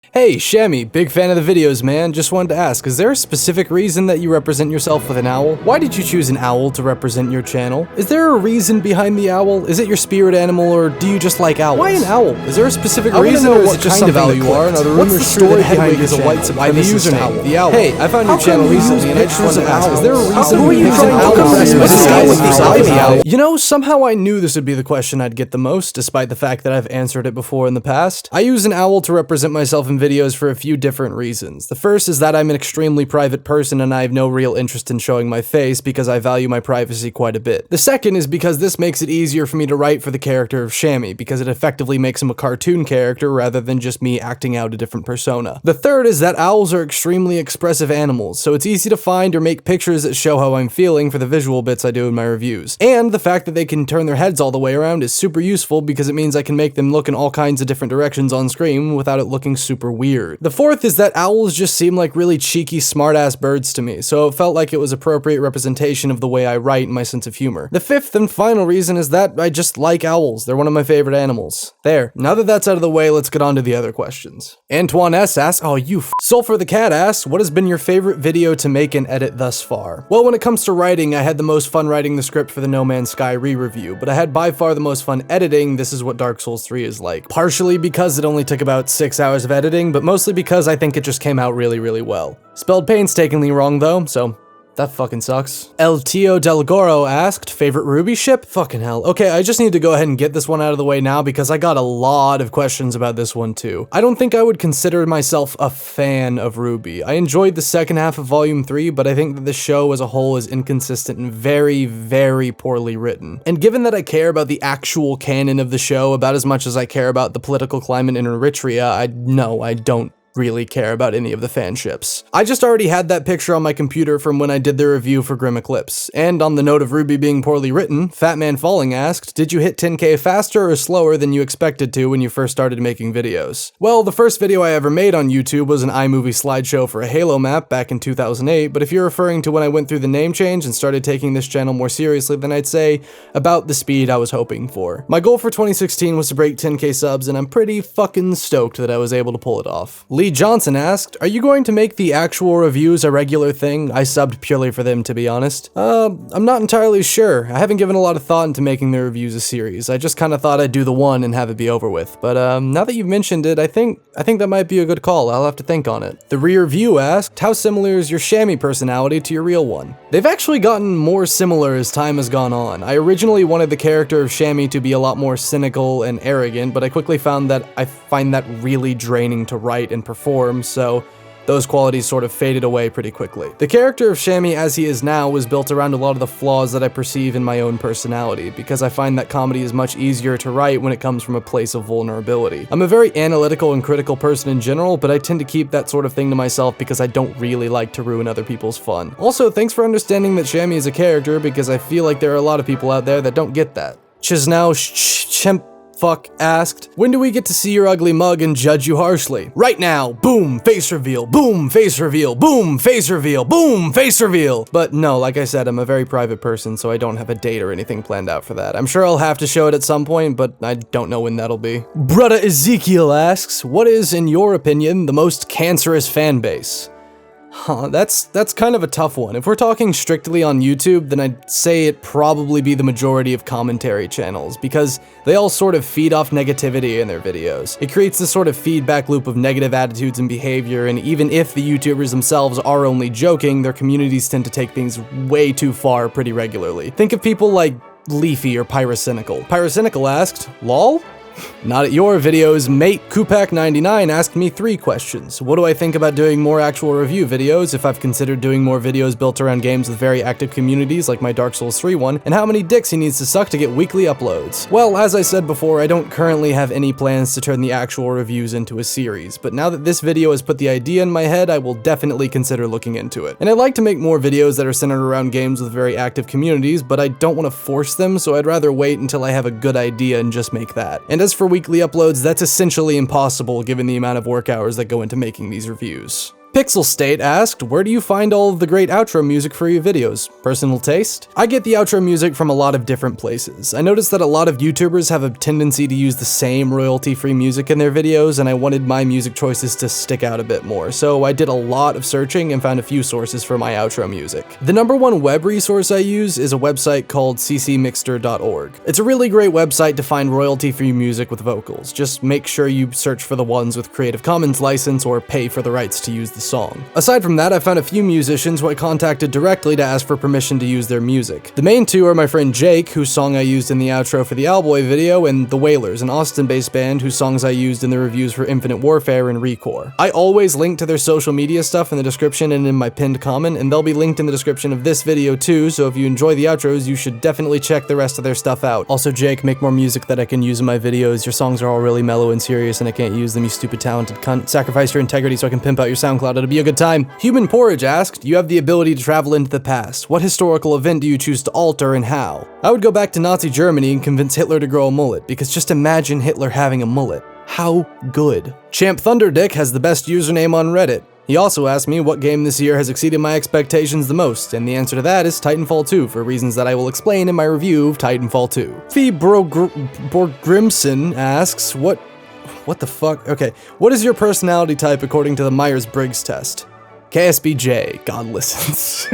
Hey, Shammy, big fan of the videos, man. Just wanted to ask, is there a specific reason that you represent yourself with an owl? Why did you choose an owl to represent your channel? Is there a reason behind the owl? Is it your spirit animal, or do you just like owls? Why an owl? Is there a specific reason, or is it just something that you are? Are the rumors true that Hedwig is a white supremacist owl? The owl. Hey, I found your channel recently, and I just wanted to ask, is there a reason who are you trying to owl? You know, somehow I knew this would be the question I'd get the most, despite the fact that I've answered it before in the past. I use an owl to represent myself in videos for a few different reasons. The first is that I'm an extremely private person and I have no real interest in showing my face because I value my privacy quite a bit. The second is because this makes it easier for me to write for the character of Shammy because it effectively makes him a cartoon character rather than just me acting out a different persona. The third is that owls are extremely expressive animals, so it's easy to find or make pictures that show how I'm feeling for the visual bits I do in my reviews. And the fact that they can turn their heads all the way around is super useful because it means I can make them look in all kinds of different directions on screen without it looking super weird. The fourth is that owls just seem like really cheeky, smart-ass birds to me, so it felt like it was appropriate representation of the way I write and my sense of humor. The fifth and final reason is that I just like owls. They're one of my favorite animals. There. Now that that's out of the way, let's get on to the other questions. Antoine S. asks, oh you Sulfur the Cat asks, what has been your favorite video to make and edit thus far? Well, when it comes to writing, I had the most fun writing the script for the No Man's Sky re-review, but I had by far the most fun editing This Is What Dark Souls 3 is like. Partially because it only took about 6 hours of editing, but mostly because I think it just came out really, really well. Spelled painstakingly wrong though, so that fucking sucks. El Tio Del Goro asked, favorite RWBY ship? Fucking hell. Okay, I just need to go ahead and get this one out of the way now because I got a lot of questions about this one too. I don't think I would consider myself a fan of RWBY. I enjoyed the second half of Volume 3, but I think that the show as a whole is inconsistent and very, very poorly written. And given that I care about the actual canon of the show about as much as I care about the political climate in Eritrea, I don't really care about any of the fanships. I just already had that picture on my computer from when I did the review for Grimm Eclipse. And on the note of RWBY being poorly written, Fatman Falling asked, did you hit 10K faster or slower than you expected to when you first started making videos? Well, the first video I ever made on YouTube was an iMovie slideshow for a Halo map back in 2008, but if you're referring to when I went through the name change and started taking this channel more seriously, then I'd say about the speed I was hoping for. My goal for 2016 was to break 10K subs, and I'm pretty fucking stoked that I was able to pull it off. Lee Johnson asked, are you going to make the actual reviews a regular thing? I subbed purely for them, to be honest. I'm not entirely sure. I haven't given a lot of thought into making the reviews a series. I just kind of thought I'd do the one and have it be over with. But now that you've mentioned it, I think that might be a good call. I'll have to think on it. The Rear View asked, how similar is your Shammy personality to your real one? They've actually gotten more similar as time has gone on. I originally wanted the character of Shammy to be a lot more cynical and arrogant, but I quickly found that I find that really draining to write and perform, so those qualities sort of faded away pretty quickly. The character of Shammy as he is now was built around a lot of the flaws that I perceive in my own personality, because I find that comedy is much easier to write when it comes from a place of vulnerability. I'm a very analytical and critical person in general, but I tend to keep that sort of thing to myself because I don't really like to ruin other people's fun. Also, thanks for understanding that Shammy is a character, because I feel like there are a lot of people out there that don't get that. Chisnow Chimp Fuck asked, when do we get to see your ugly mug and judge you harshly? Right now! Boom! Face reveal! Boom! Face reveal! Boom! Face reveal! Boom! Face reveal! But no, like I said, I'm a very private person, so I don't have a date or anything planned out for that. I'm sure I'll have to show it at some point, but I don't know when that'll be. Brudda Ezekiel asks, what is, in your opinion, the most cancerous fan base? Huh, that's kind of a tough one. If we're talking strictly on YouTube, then I'd say it'd probably be the majority of commentary channels, because they all sort of feed off negativity in their videos. It creates this sort of feedback loop of negative attitudes and behavior, and even if the YouTubers themselves are only joking, their communities tend to take things way too far pretty regularly. Think of people like Leafy or Pyrocynical. Pyrocynical asked, lol? Not at your videos. Mate Kupak99 asked me 3 questions. What do I think about doing more actual review videos, if I've considered doing more videos built around games with very active communities like my Dark Souls 3 one, and how many dicks he needs to suck to get weekly uploads? Well, as I said before, I don't currently have any plans to turn the actual reviews into a series, but now that this video has put the idea in my head, I will definitely consider looking into it. And I'd like to make more videos that are centered around games with very active communities, but I don't want to force them, so I'd rather wait until I have a good idea and just make that. And as for weekly uploads, that's essentially impossible given the amount of work hours that go into making these reviews. Pixel State asked, where do you find all of the great outro music for your videos? Personal taste? I get the outro music from a lot of different places. I noticed that a lot of YouTubers have a tendency to use the same royalty-free music in their videos, and I wanted my music choices to stick out a bit more, so I did a lot of searching and found a few sources for my outro music. The #1 web resource I use is a website called ccmixter.org. It's a really great website to find royalty-free music with vocals. Just make sure you search for the ones with Creative Commons license or pay for the rights to use the song. Aside from that, I found a few musicians who I contacted directly to ask for permission to use their music. The main two are my friend Jake, whose song I used in the outro for the Owlboy video, and The Wailers, an Austin-based band whose songs I used in the reviews for Infinite Warfare and Recore. I always link to their social media stuff in the description and in my pinned comment, and they'll be linked in the description of this video too, so if you enjoy the outros, you should definitely check the rest of their stuff out. Also, Jake, make more music that I can use in my videos. Your songs are all really mellow and serious, and I can't use them, you stupid talented cunt. Sacrifice your integrity so I can pimp out your SoundCloud. It'll be a good time. Human Porridge asked, you have the ability to travel into the past. What historical event do you choose to alter and how? I would go back to Nazi Germany and convince Hitler to grow a mullet, because just imagine Hitler having a mullet. How good. Champ Thunderdick has the best username on Reddit. He also asked me what game this year has exceeded my expectations the most, and the answer to that is Titanfall 2, for reasons that I will explain in my review of Titanfall 2. Fee Borgrimson asks, what the fuck? Okay, what is your personality type according to the Myers-Briggs test? KSBJ, God listens.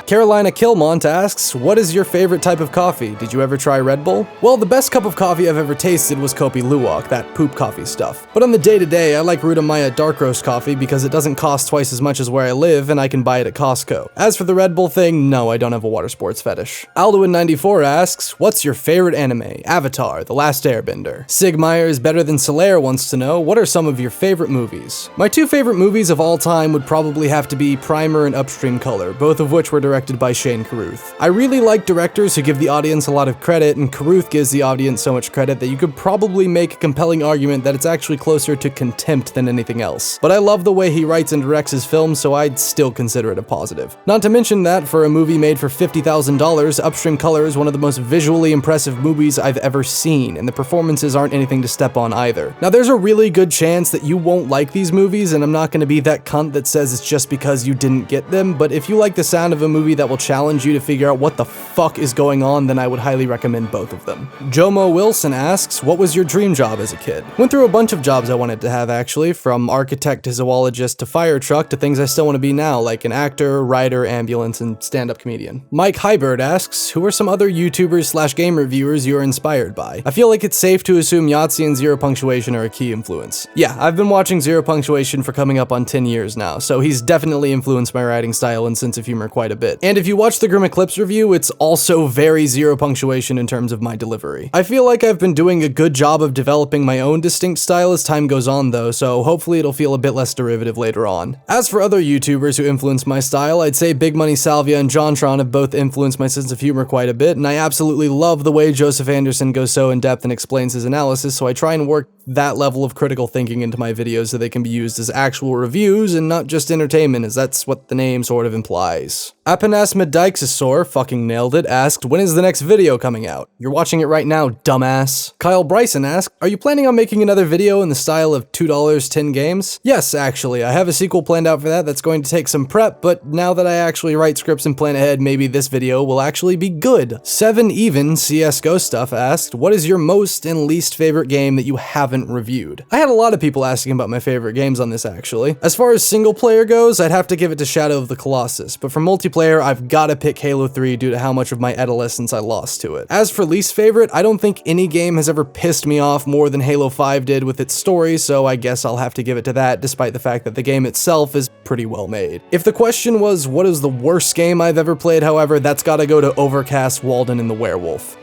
Carolina Kilmont asks, what is your favorite type of coffee? Did you ever try Red Bull? Well, the best cup of coffee I've ever tasted was Kopi Luwak, that poop coffee stuff. But on the day-to-day, I like Rudamaya dark roast coffee because it doesn't cost twice as much as where I live and I can buy it at Costco. As for the Red Bull thing, no, I don't have a water sports fetish. Alduin94 asks, what's your favorite anime? Avatar, The Last Airbender. Sigmeyer is better than Solaire wants to know, what are some of your favorite movies? My two favorite movies of all time would probably have to be Primer and Upstream Color, both of which were directed by Shane Carruth. I really like directors who give the audience a lot of credit, and Carruth gives the audience so much credit that you could probably make a compelling argument that it's actually closer to contempt than anything else. But I love the way he writes and directs his films, so I'd still consider it a positive. Not to mention that, for a movie made for $50,000, Upstream Color is one of the most visually impressive movies I've ever seen, and the performances aren't anything to step on either. Now, there's a really good chance that you won't like these movies, and I'm not going to be that cunt that says it's just because you didn't get them, but if you like the sound of a movie that will challenge you to figure out what the fuck is going on, then I would highly recommend both of them. Jomo Wilson asks, what was your dream job as a kid? Went through a bunch of jobs I wanted to have, actually, from architect to zoologist to fire truck to things I still want to be now, like an actor, writer, ambulance, and stand-up comedian. Mike Hybird asks, who are some other YouTubers/game reviewers you are inspired by? I feel like it's safe to assume Yahtzee and Zero Punctuation are a key influence. Yeah, I've been watching Zero Punctuation for coming up on 10 years now, so he's definitely influenced my writing style and sense of humor quite a bit. And if you watch the Grimm Eclipse review, it's also very Zero Punctuation in terms of my delivery. I feel like I've been doing a good job of developing my own distinct style as time goes on though, so hopefully it'll feel a bit less derivative later on. As for other YouTubers who influenced my style, I'd say Big Money Salvia and JonTron have both influenced my sense of humor quite a bit, and I absolutely love the way Joseph Anderson goes so in depth and explains his analysis, so I try and work that level of critical thinking into my videos so they can be used as actual reviews and not just entertainment, as that's what the name sort of implies. Apanasmedixosaur, fucking nailed it, asked, when is the next video coming out? You're watching it right now, dumbass. Kyle Bryson asked, are you planning on making another video in the style of $2 10 games? Yes, actually, I have a sequel planned out for that that's going to take some prep, but now that I actually write scripts and plan ahead, maybe this video will actually be good. 7 Even CSGO Stuff asked, what is your most and least favorite game that you haven't reviewed? I had a lot of people asking about my favorite games on this actually. As far as single player goes, I'd have to give it to Shadow of the Colossus, but for multiplayer, I've gotta pick Halo 3 due to how much of my adolescence I lost to it. As for least favorite, I don't think any game has ever pissed me off more than Halo 5 did with its story, so I guess I'll have to give it to that, despite the fact that the game itself is pretty well made. If the question was, what is the worst game I've ever played, however, that's gotta go to Overcast, Walden, and the Werewolf.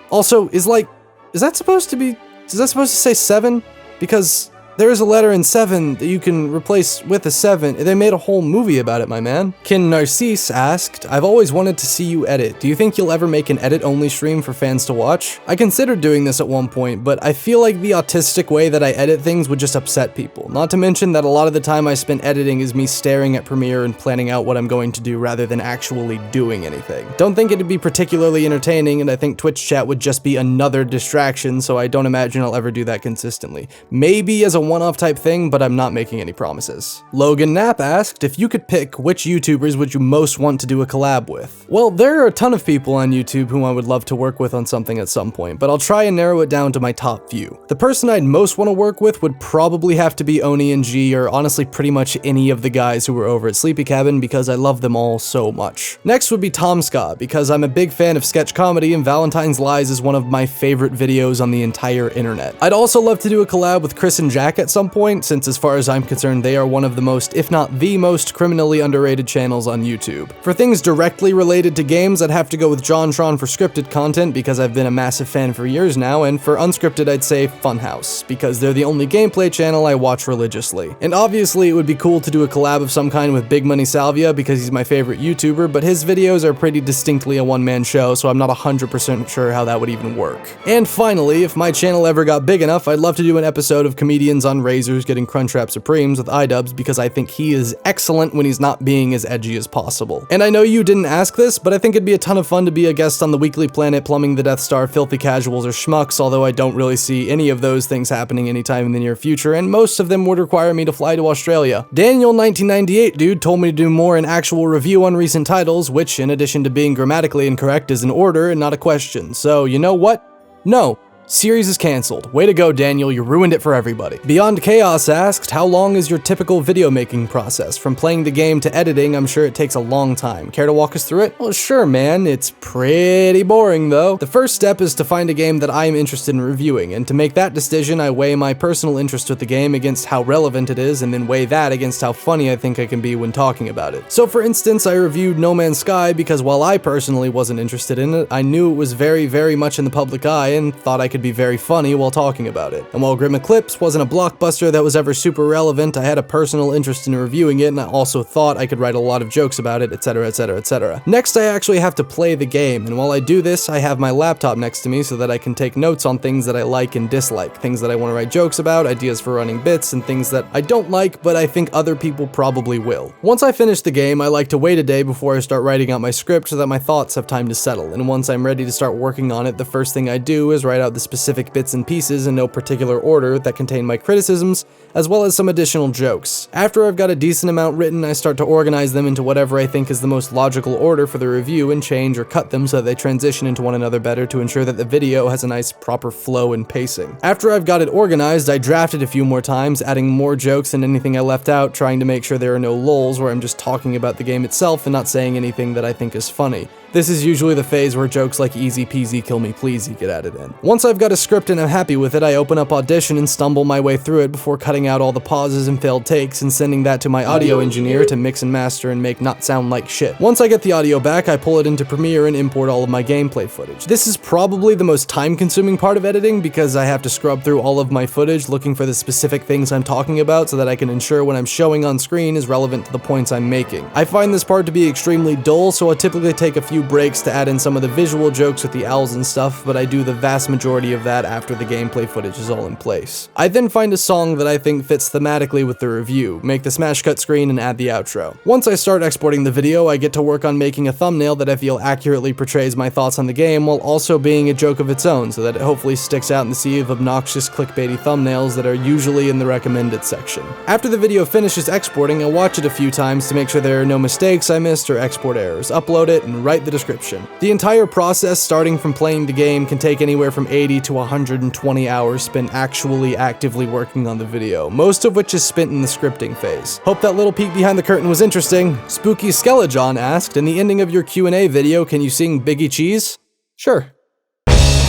Also, is that supposed to say 7? Because there is a letter in 7 that you can replace with a 7. They made a whole movie about it, my man. Kin Narcisse asked, I've always wanted to see you edit. Do you think you'll ever make an edit-only stream for fans to watch? I considered doing this at one point, but I feel like the autistic way that I edit things would just upset people. Not to mention that a lot of the time I spent editing is me staring at Premiere and planning out what I'm going to do rather than actually doing anything. Don't think it'd be particularly entertaining, and I think Twitch chat would just be another distraction, so I don't imagine I'll ever do that consistently. Maybe as a one-off type thing, but I'm not making any promises. Logan Knapp asked if you could pick which YouTubers would you most want to do a collab with. Well, there are a ton of people on YouTube whom I would love to work with on something at some point, but I'll try and narrow it down to my top few. The person I'd most want to work with would probably have to be Oni and G, or honestly pretty much any of the guys who were over at Sleepy Cabin, because I love them all so much. Next would be Tom Scott, because I'm a big fan of sketch comedy and Valentine's Lies is one of my favorite videos on the entire internet. I'd also love to do a collab with Chris and Jack at some point, since as far as I'm concerned they are one of the most, if not the most, criminally underrated channels on YouTube. For things directly related to games, I'd have to go with JonTron for scripted content, because I've been a massive fan for years now, and for unscripted I'd say Funhouse, because they're the only gameplay channel I watch religiously. And obviously it would be cool to do a collab of some kind with Big Money Salvia, because he's my favorite YouTuber, but his videos are pretty distinctly a one-man show, so I'm not 100% sure how that would even work. And finally, if my channel ever got big enough, I'd love to do an episode of comedians on razors getting Crunchwrap Supremes with iDubbbz, because I think he is excellent when he's not being as edgy as possible. And I know you didn't ask this, but I think it'd be a ton of fun to be a guest on the Weekly Planet, Plumbing the Death Star, Filthy Casuals, or Schmucks, although I don't really see any of those things happening anytime in the near future, and most of them would require me to fly to Australia. Daniel1998 dude told me to do more an actual review on recent titles, which, in addition to being grammatically incorrect, is an order and not a question. So, you know what? No. Series is cancelled. Way to go, Daniel, you ruined it for everybody. Beyond Chaos asked, how long is your typical video making process? From playing the game to editing, I'm sure it takes a long time. Care to walk us through it? Well, sure, man. It's pretty boring, though. The first step is to find a game that I am interested in reviewing, and to make that decision, I weigh my personal interest with the game against how relevant it is, and then weigh that against how funny I think I can be when talking about it. So, for instance, I reviewed No Man's Sky because while I personally wasn't interested in it, I knew it was very, very much in the public eye and thought I could be very funny while talking about it. And while Grimm Eclipse wasn't a blockbuster that was ever super relevant, I had a personal interest in reviewing it, and I also thought I could write a lot of jokes about it, etc, etc, etc. Next, I actually have to play the game, and while I do this, I have my laptop next to me so that I can take notes on things that I like and dislike, things that I want to write jokes about, ideas for running bits, and things that I don't like, but I think other people probably will. Once I finish the game, I like to wait a day before I start writing out my script so that my thoughts have time to settle, and once I'm ready to start working on it, the first thing I do is write out the specific bits and pieces in no particular order that contain my criticisms, as well as some additional jokes. After I've got a decent amount written, I start to organize them into whatever I think is the most logical order for the review and change or cut them so that they transition into one another better to ensure that the video has a nice proper flow and pacing. After I've got it organized, I draft it a few more times, adding more jokes than anything I left out, trying to make sure there are no lulls where I'm just talking about the game itself and not saying anything that I think is funny. This is usually the phase where jokes like easy peasy kill me pleasy get added in. Once I've got a script and I'm happy with it, I open up Audition and stumble my way through it before cutting out all the pauses and failed takes and sending that to my audio engineer to mix and master and make not sound like shit. Once I get the audio back, I pull it into Premiere and import all of my gameplay footage. This is probably the most time-consuming part of editing because I have to scrub through all of my footage looking for the specific things I'm talking about so that I can ensure what I'm showing on screen is relevant to the points I'm making. I find this part to be extremely dull, so I typically take a few breaks to add in some of the visual jokes with the owls and stuff, but I do the vast majority of that after the gameplay footage is all in place. I then find a song that I think fits thematically with the review, make the smash cut screen, and add the outro. Once I start exporting the video, I get to work on making a thumbnail that I feel accurately portrays my thoughts on the game while also being a joke of its own so that it hopefully sticks out in the sea of obnoxious clickbaity thumbnails that are usually in the recommended section. After the video finishes exporting, I watch it a few times to make sure there are no mistakes I missed or export errors, upload it, and write the description. The entire process, starting from playing the game, can take anywhere from 80 to 120 hours spent actually actively working on the video, most of which is spent in the scripting phase. Hope that little peek behind the curtain was interesting. Spooky Skeleton asked, in the ending of your Q&A video, can you sing Biggie Cheese? Sure.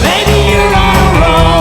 Maybe you're all wrong.